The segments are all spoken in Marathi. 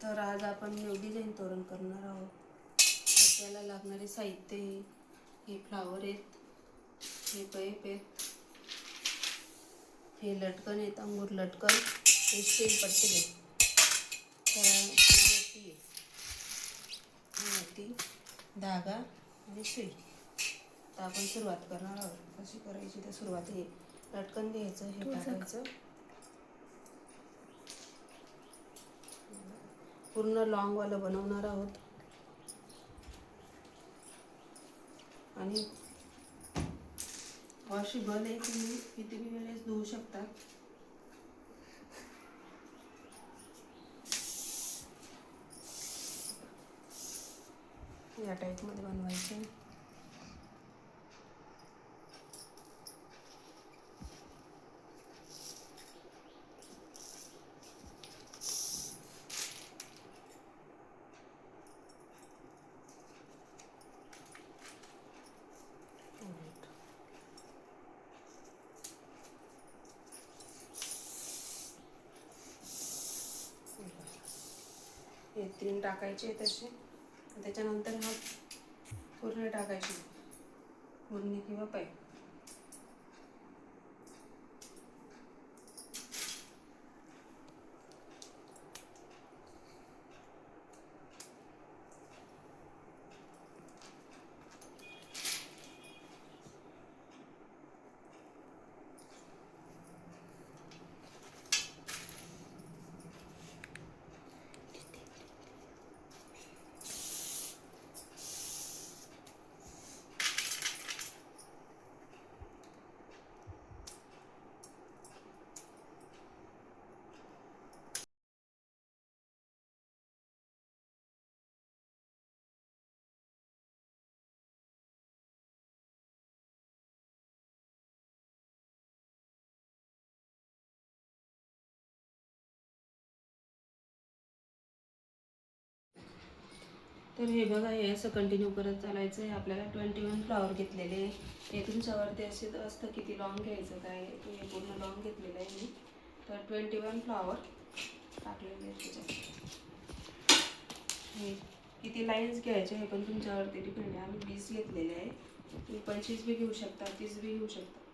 तर आज आपण न्यू डिझाईन तोरण करणार आहोत. तर त्याला लागणारे साहित्य हे फ्लावर आहेत, हे पैप आहेत, हे लटकन आहेत, अंगूर लटकन, हे स्टील पट्टी आहे, मोती, धागा आणि सुई. तर आपण सुरुवात करणार आहोत. कशी करायची तर सुरुवात हे लटकन घ्यायचं, हे टाकायचं, पूर्ण लॉंगवालं बनवणार आहोत. आणि वॉशेबल आहे, तुम्ही किती वेळेस धुवू शकता. या टाईपमध्ये बनवायचे. हे 3 टाकायचे तसे. त्याच्यानंतर मग पूर्ण टाकायची, पूर्ण किंवा पाईप. तर हे बघा, हे असं कंटिन्यू करत चालायचं आहे. आपल्याला 21 फ्लावर घेतलेले. हे तुमच्यावरती असे असतं किती लॉंग घ्यायचं काय. हे पूर्ण लॉंग घेतलेलं आहे मी. तर 21 फ्लावर टाकलेले आहेत त्याच्यात. हे किती लाईन्स घ्यायचे हे पण तुमच्यावरती डिपेंड आहे. आम्ही 20 घेतलेले आहे. तुम्ही 25 बी घेऊ शकता, 30 बी घेऊ शकता.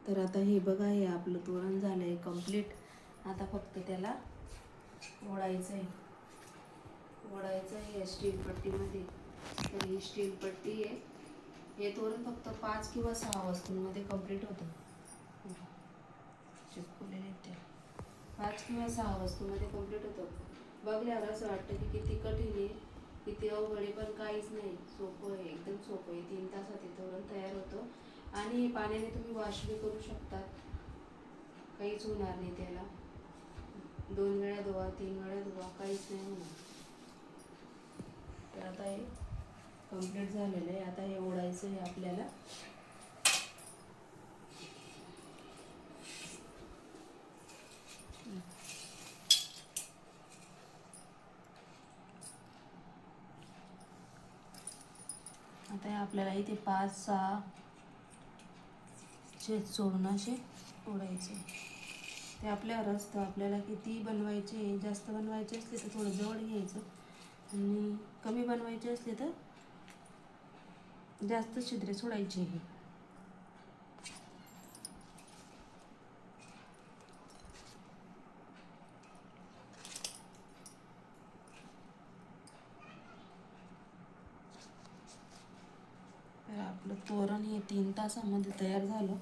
तर आता हे बघा, हे आपलं तोरण झालं आहे कंप्लीट. आता फक्त त्याला ओढायचं आहे. ओढायचं आहे या स्टील पट्टीमध्ये. तर ही स्टील पट्टी आहे. हे तोरण फक्त 5 किंवा 6 वस्तूंमध्ये कंप्लीट होतं. चिपकवलेले आहेत ते 5 किंवा 6 वस्तूंमध्ये कंप्लीट होतं. बघल्यावर असं वाटतं की किती कठीण आहे, किती अवघड आहे, पण काहीच नाही. सोपं आहे, एकदम सोपं आहे. 3 तासात हे तोरण तयार होतं. आणि पाण्याने तुम्ही वॉश बी करू शकता, काहीच होणार नाही त्याला. 2 वेळा धुवा, 3 वेळा धुवा, काहीच नाही होणार. तर आता हे कंप्लीट झालेलं आहे. आता हे ओढायचं आहे आपल्याला. आता आपल्याला इथे 5-6 छेद सोडून असे ओढायचे. ते आपल्यावर असतं, आपल्याला किती बनवायचे. जास्त बनवायचे असले तर थोडं जवळ घ्यायचं, आणि कमी बनवायचे असले तर जास्त छिद्रे सोडायची. तर आपलं तोरण हे 3 तासामध्ये तयार झालं.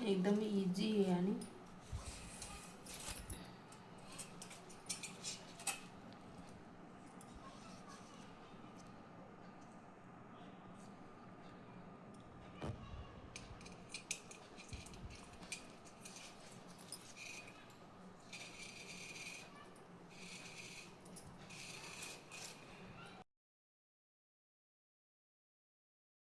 एकदम इझी आहे आणि